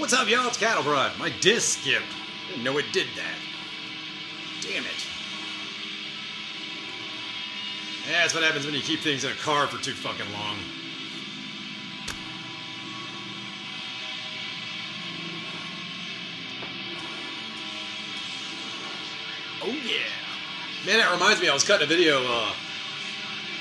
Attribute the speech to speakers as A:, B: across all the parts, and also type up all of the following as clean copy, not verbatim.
A: What's up, y'all? It's Cattle Prod. My disc skipped. Didn't know it did that. Damn it. Yeah, that's what happens when you keep things in a car for too fucking long. Oh yeah. Man, that reminds me, I was cutting a video a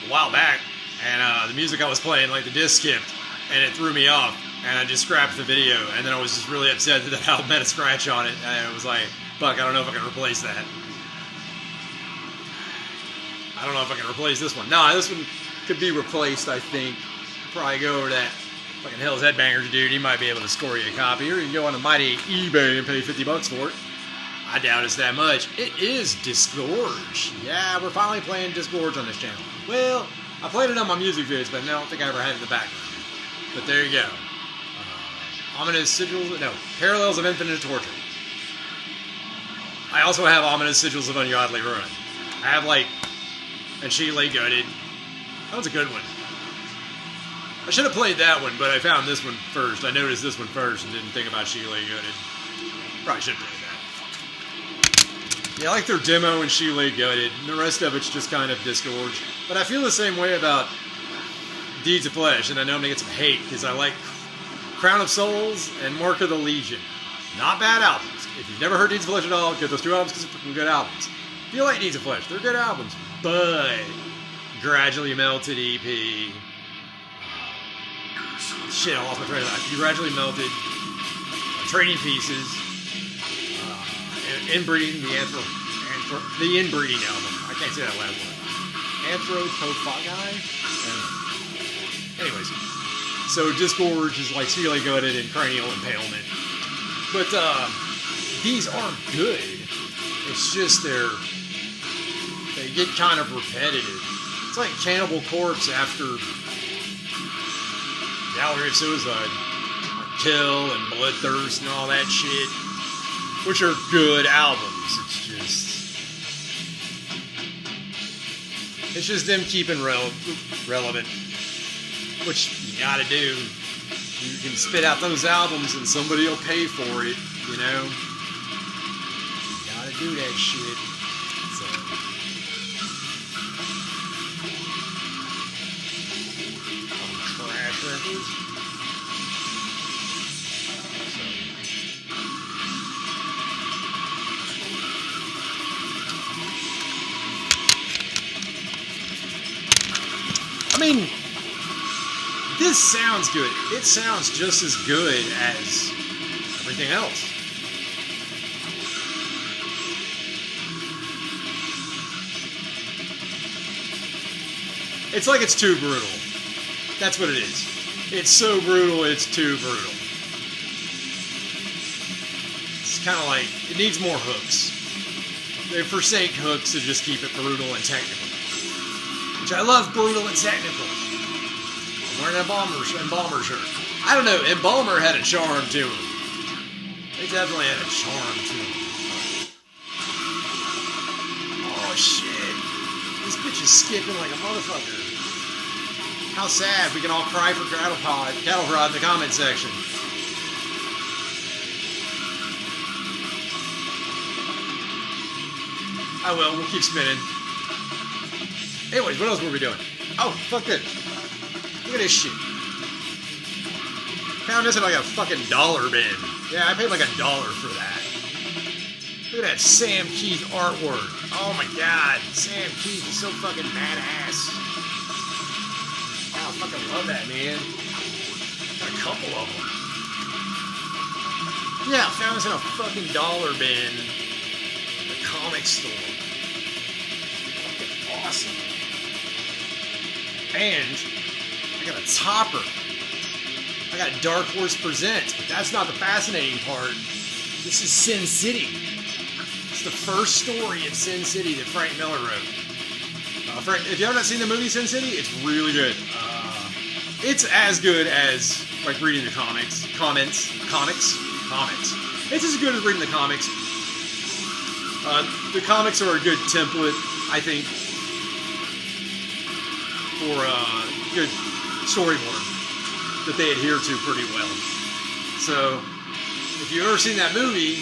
A: while back, and the music I was playing, like the disc skipped, and it threw me off, and I just scrapped the video, and then I was just really upset that album had a scratch on it, and it was like, fuck, I don't know if I can replace that. I don't know if I can replace this one. No, this one could be replaced, I think. Probably go over to that fucking Hell's Headbangers dude. He might be able to score you a copy, or you can go on the mighty eBay and pay $50 for it. I doubt it's that much. It is Disgorge. Yeah, we're finally playing Disgorge on this channel. Well, I played it on my music videos, but I don't think I ever had it in the background. But there you go. Ominous Sigils, no, Parallels of Infinite Torture. I also have Ominous Sigils of Ungodly Ruin. I have, like, and She Lay Gutted. That was a good one. I should have played that one, but I found this one first. I noticed this one first and didn't think about She Lay Gutted. Probably should have played that. Yeah, I like their demo and She Lay Gutted. And the rest of it's just kind of Disgorge. But I feel the same way about Deeds of Flesh, and I know I'm going to get some hate, because I like Crown of Souls and Mark of the Legion. Not bad albums. If you've never heard Deeds of Flesh at all, get those two albums because they're fucking good albums. If you like Deeds of Flesh, they're good albums. But Gradually Melted EP. Shit, I lost my train of thought. Gradually Melted. Trading Pieces. Inbreeding, the Inbreeding album. I can't say that last one. Anthropophagai? Anyways. So Disgorge is like She Lay Gutted and Cranial Impalement. But these aren't good. It's just they get kind of repetitive. It's like Cannibal Corpse after Gallery of Suicide. Kill and Bloodthirst and all that shit. Which are good albums. It's just them keeping relevant. Which you gotta do. You can spit out those albums and somebody will pay for it, you know? You gotta do that shit. So. Trash records. I mean, this sounds good. It sounds just as good as everything else. It's like it's too brutal. That's what it is. It's so brutal, it's too brutal. It's kind of like, it needs more hooks. They forsake hooks to just keep it brutal and technical. Which I love brutal and technical. I'm wearing an Embalmer shirt. I don't know, Embalmer had a charm to him. They definitely had a charm to him. Oh shit. This bitch is skipping like a motherfucker. How sad. We can all cry for Cattle Prod in the comment section. I will, we'll keep spinning. Anyways, what else were we doing? Oh, fuck this. Look at this shit. Found this in like a fucking dollar bin. Yeah, I paid like $1 for that. Look at that Sam Keith artwork. Oh my god. Sam Keith is so fucking badass. Wow, I fucking love that, man. Got a couple of them. Yeah, I found this in a fucking dollar bin. At the comic store. Fucking awesome. And I got a topper. I got Dark Horse Presents, but that's not the fascinating part. This is Sin City. It's the first story of Sin City that Frank Miller wrote. Frank, if you haven't seen the movie Sin City, it's really good. It's as good as like reading the comics. Comics. It's as good as reading the comics. The comics are a good template, I think, for good storyboard that they adhere to pretty well. So, if you've ever seen that movie,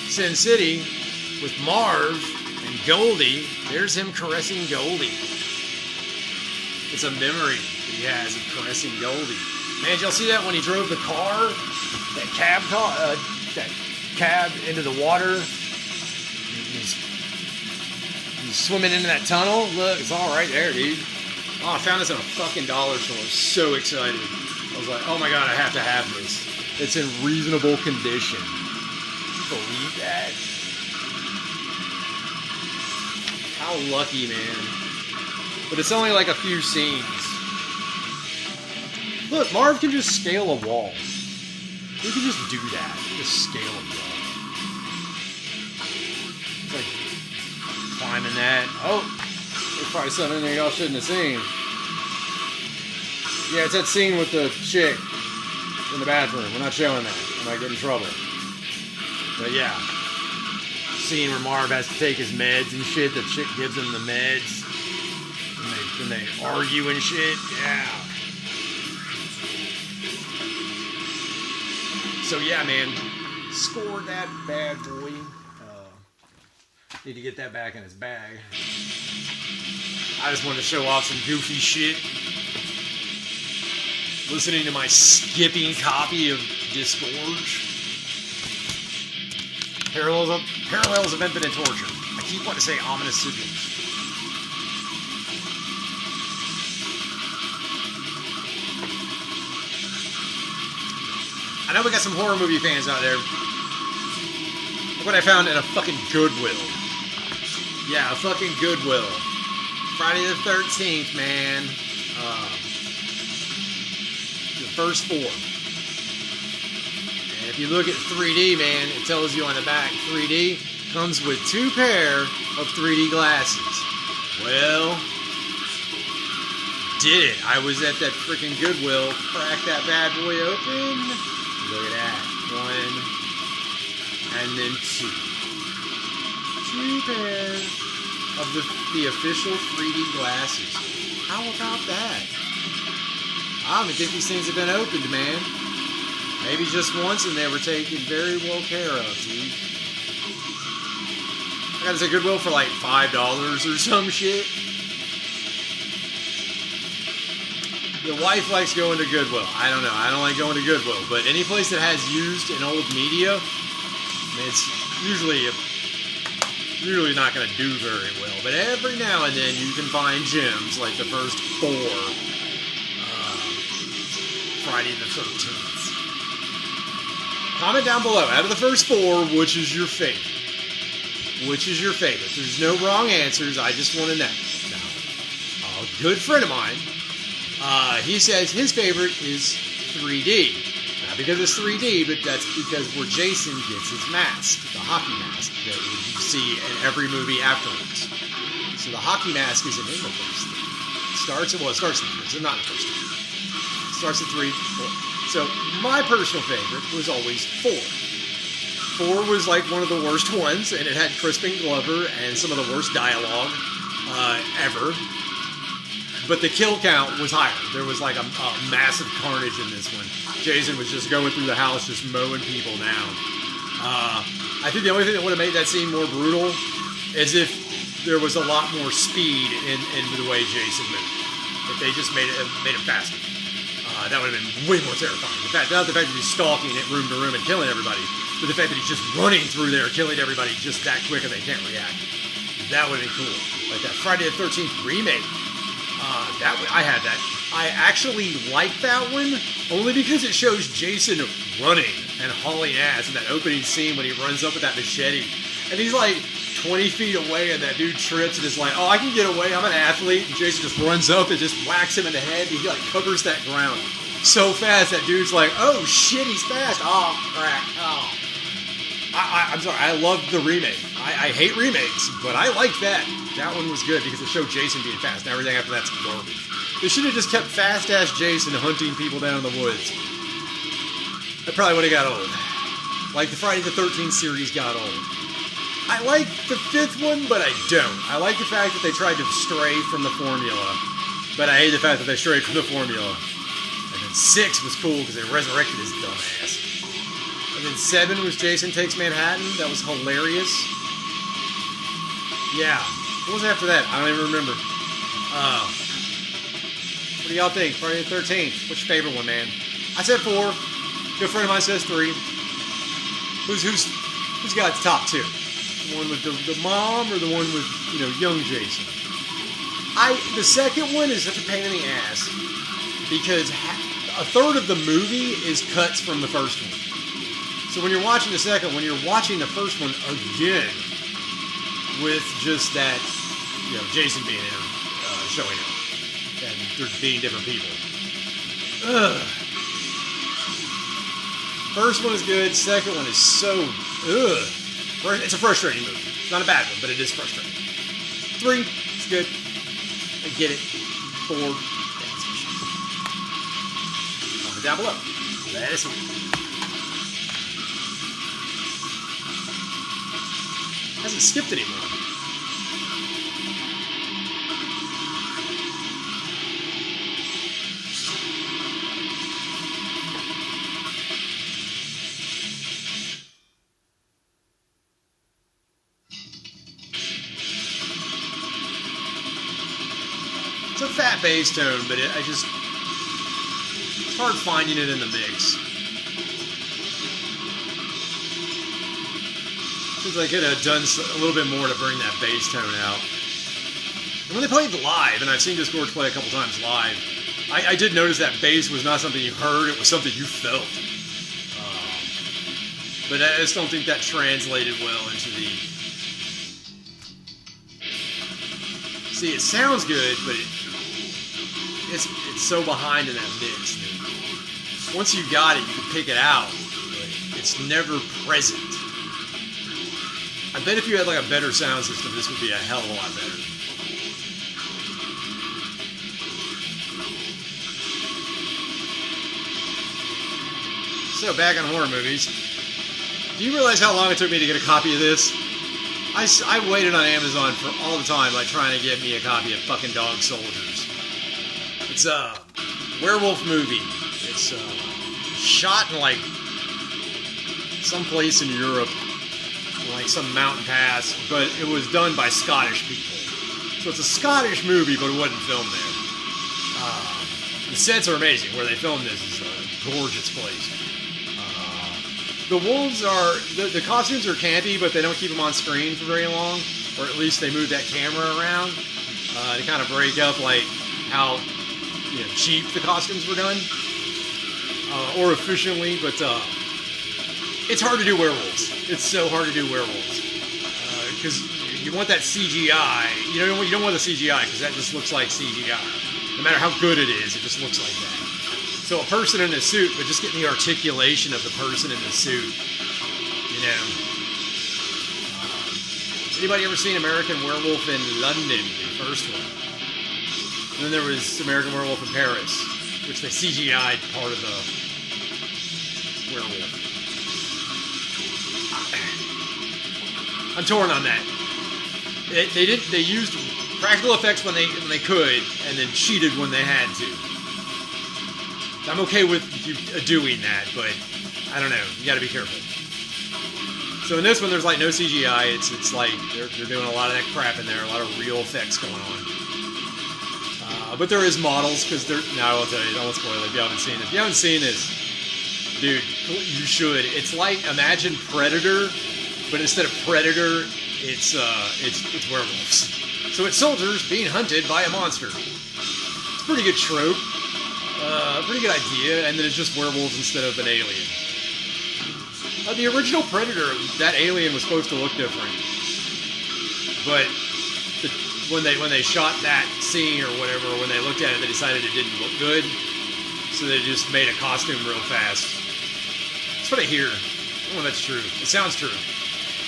A: Sin City, with Marv and Goldie, there's him caressing Goldie. It's a memory that he has of caressing Goldie. Man, did y'all see that when he drove the car? That cab into the water? He's swimming into that tunnel. Look, it's all right there, dude. Oh, I found this at a fucking dollar store. I was so excited. I was like, oh my god, I have to have this. It's in reasonable condition. Believe that? How lucky, man. But it's only like a few scenes. Look, Marv can just scale a wall. He can just do that. He can just scale a wall. It's like climbing that. Oh, there's probably something in there y'all shouldn't have seen. Yeah, it's that scene with the chick in the bathroom. We're not showing that. I might get in trouble. But yeah. Scene where Marv has to take his meds and shit. The chick gives him the meds. And they argue and shit. Yeah. So yeah, man. Scored that bad boy. Need to get that back in his bag. I just wanted to show off some goofy shit. Listening to my skipping copy of Disgorge. Parallels of Infinite Torture. I keep wanting to say ominous siblings. I know we got some horror movie fans out there. Look what I found at a fucking Goodwill. Yeah, a fucking Goodwill. Friday the 13th, man. The first 4. And if you look at 3D, man, it tells you on the back, 3D comes with 2 pair of 3D glasses. Well, did it. I was at that freaking Goodwill, cracked that bad boy open. Look at that. 1, and then 2. 2 pairs of the official 3D glasses. How about that? I don't even think these things have been opened, man. Maybe just once, and they were taken very well care of, dude. I got this at Goodwill for like $5 or some shit. The wife likes going to Goodwill. I don't know. I don't like going to Goodwill. But any place that has used and old media, it's usually not going to do very well. But every now and then you can find gems like the first 4 Friday the 13th. Comment down below, out of the first 4, which is your favorite? Which is your favorite? There's no wrong answers, I just want to know. Now, a good friend of mine, he says his favorite is 3D. Not because it's 3D, but that's because where Jason gets his mask, the hockey mask that you see in every movie afterwards. So the hockey mask isn't in the first 3. It starts in the first, so not the first 3. Starts at 3, 4. So my personal favorite was always 4. 4 was like one of the worst ones, and it had Crispin Glover and some of the worst dialogue ever. But the kill count was higher. There was like a massive carnage in this one. Jason was just going through the house, just mowing people down. I think the only thing that would have made that scene more brutal is if there was a lot more speed in the way Jason moved. If they just made it faster. That would have been way more terrifying. Not the fact that he's stalking it room to room and killing everybody, but the fact that he's just running through there, killing everybody just that quick and they can't react. That would have been cool. Like that Friday the 13th remake. I had that. I actually like that one only because it shows Jason running and hauling ass in that opening scene when he runs up with that machete. And he's like 20 feet away and that dude trips and is like, oh, I can get away, I'm an athlete. And Jason just runs up and just whacks him in the head and he like covers that ground so fast that dude's like, oh shit, he's fast. Oh, crap. Oh. I'm sorry, I love the remake. I hate remakes, but I like that. That one was good because it showed Jason being fast and everything after that's garbage. They should have just kept fast-ass Jason hunting people down in the woods. That probably would have got old. Like the Friday the 13th series got old. I like the 5th one, but I don't. I like the fact that they tried to stray from the formula, but I hate the fact that they strayed from the formula. And then 6 was cool because they resurrected his dumb ass. And And then 7 was Jason Takes Manhattan. That was hilarious. Yeah. What was after that? I don't even remember. What do y'all think? Friday the 13th. What's your favorite one, man? I said 4. Good friend of mine says 3. Who's got the top 2? The one with the mom or the one with, young Jason? The second one is such a pain in the ass because a third of the movie is cuts from the first one. So when you're watching the second one, you're watching the first one again with just that, Jason being there, showing up, and they're being different people. Ugh. First one is good. Second one is so ugh. It's a frustrating movie. It's not a bad one, but it is frustrating. 3, it's good. I get it. 4, comment down below. Let us know. Hasn't skipped anymore. It's a fat bass tone, but it's hard finding it in the mix. Seems like I could have done a little bit more to bring that bass tone out. And when they played live, and I've seen Disgorge play a couple times live, I did notice that bass was not something you heard, it was something you felt. But I just don't think that translated well into the... See, it sounds good, but it's so behind in that mix. That once you got it, you can pick it out, but it's never present. I bet if you had like a better sound system, this would be a hell of a lot better. So back on horror movies. Do you realize how long it took me to get a copy of this? I waited on Amazon for all the time, like trying to get me a copy of fucking Dog Soldiers. It's a werewolf movie. It's shot in like some place in Europe, like some mountain pass, but it was done by Scottish people. So it's a Scottish movie, but it wasn't filmed there. The sets are amazing. Where they filmed this is a gorgeous place. The wolves are, the costumes are campy, but they don't keep them on screen for very long, or at least they move that camera around to kind of break up like how cheap the costumes were done, or efficiently, but it's hard to do werewolves. It's so hard to do werewolves because you want that CGI. You don't want the CGI because that just looks like CGI. No matter how good it is, it just looks like that. So a person in a suit, but just getting the articulation of the person in the suit, Anybody ever seen American Werewolf in London, the first one? And then there was American Werewolf in Paris, which they CGI'd part of the werewolf. I'm torn on that. They used practical effects when they could, and then cheated when they had to. I'm okay with you doing that, but I don't know. You got to be careful. So in this one, there's like no CGI. It's like they're doing a lot of that crap in there, a lot of real effects going on. But there is models because now I will tell you. I won't spoil it if you haven't seen it. If you haven't seen this, dude, you should. It's like imagine Predator, but instead of Predator, it's werewolves. So it's soldiers being hunted by a monster. It's a pretty good trope. Pretty good idea, and then it's just werewolves instead of an alien. The original Predator, that alien was supposed to look different, but when they shot that scene or whatever, when they looked at it, they decided it didn't look good, so they just made a costume real fast. That's what I hear. I don't know if that's true. It sounds true.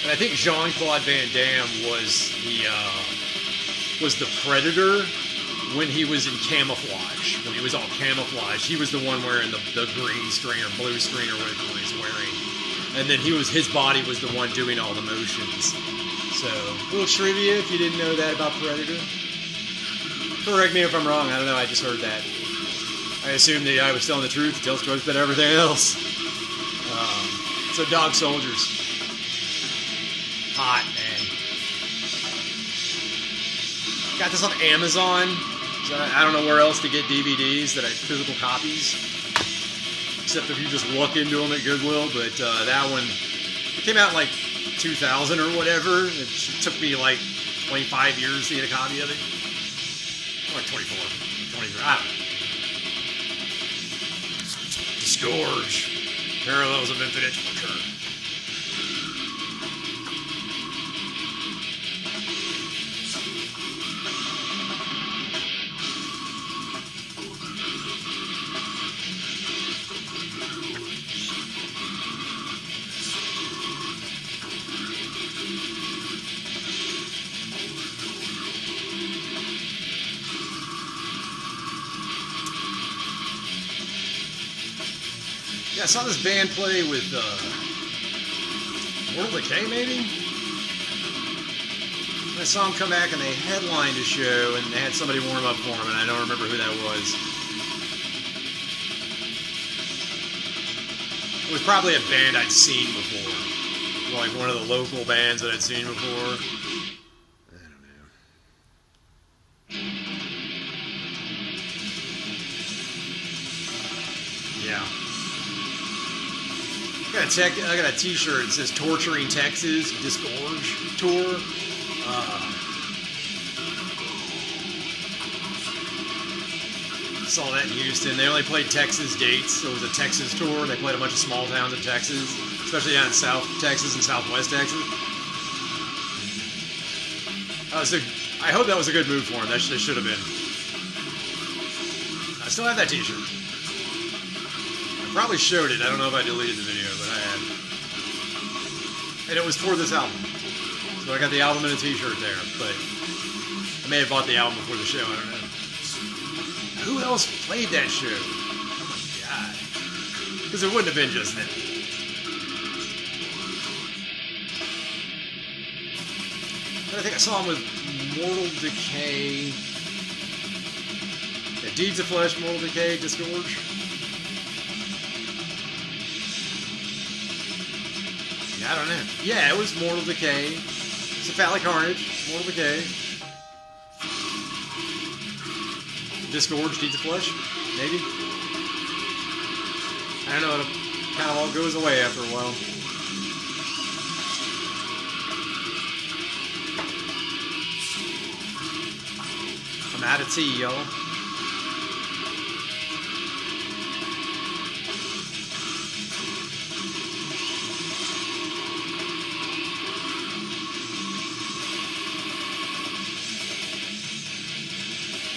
A: And I think Jean-Claude Van Damme was the Predator when he was in camouflage. When he was all camouflage, he was the one wearing the green screen or blue screen or whatever he's wearing. And then his body was the one doing all the motions. So, a little trivia if you didn't know that about Predator. Correct me if I'm wrong, I don't know, I just heard that. I assumed the guy was telling the truth, he tells truth about everything else. So Dog Soldiers. Hot, man. Got this on Amazon. So I don't know where else to get DVDs that are physical copies. Except if you just look into them at Goodwill. But that one, it came out in like 2000 or whatever. It took me like 25 years to get a copy of it. Or like 24, 23, I don't know. Disgorge. Parallels of Infinite Torture. Yeah, I saw this band play with Mortal Decay, maybe? I saw them come back and they headlined a show and they had somebody warm up for them, and I don't remember who that was. It was probably a band I'd seen before. Like one of the local bands that I'd seen before. I don't know. Yeah. I got a t-shirt that says Torturing Texas, Disgorge Tour. Saw that in Houston. They only played Texas dates, so it was a Texas tour. They played a bunch of small towns in Texas, especially down in South Texas and Southwest Texas. I hope that was a good move for them. That should have been. I still have that t-shirt. Probably showed it. I don't know if I deleted the video, but I had. And it was for this album. So I got the album and a t-shirt there, but I may have bought the album before the show, I don't know. Who else played that show? Oh my god. Because it wouldn't have been just them. But I think I saw him with Mortal Decay. Yeah, Deeds of Flesh, Mortal Decay, Disgorge. I don't know. Yeah, it was Mortal Decay. Cephalic Carnage, Mortal Decay. Disgorge, Deeds of Flesh, maybe. I don't know. It kind of all goes away after a while. I'm out of tea, y'all.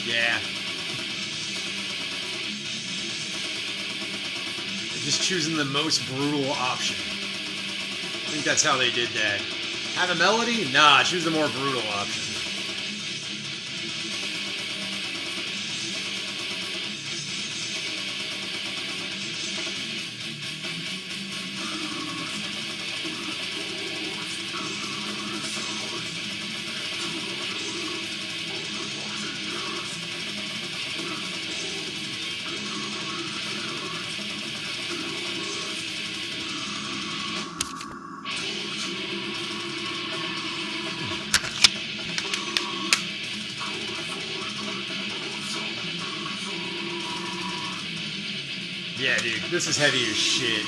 A: Yeah. Just choosing the most brutal option. I think that's how they did that. Have a melody? Nah, choose the more brutal option. Yeah, dude, this is heavy as shit.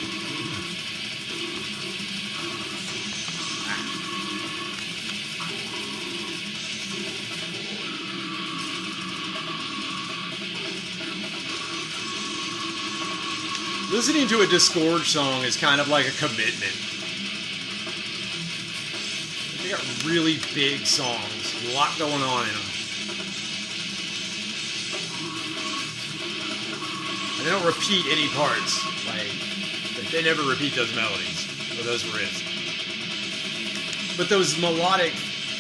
A: Listening to a Disgorge song is kind of like a commitment. They got really big songs, a lot going on in them. And they don't repeat any parts. Like, they never repeat those melodies or those riffs. But those melodic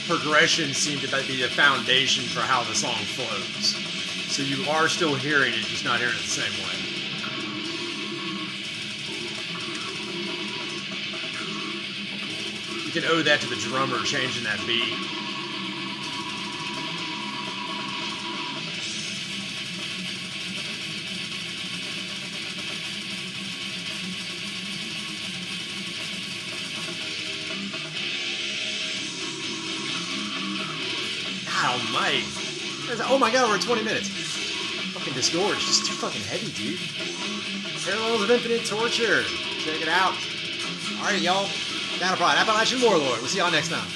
A: progressions seem to be the foundation for how the song flows. So you are still hearing it, just not hearing it the same way. You can owe that to the drummer changing that beat. almighty. Oh my god, we're at 20 minutes. Fucking Disgorge, just too fucking heavy, dude. Parallels of Infinite Torture. Check it out. Alright, y'all. Down a Pride, Appalachian Warlord. We'll see y'all next time.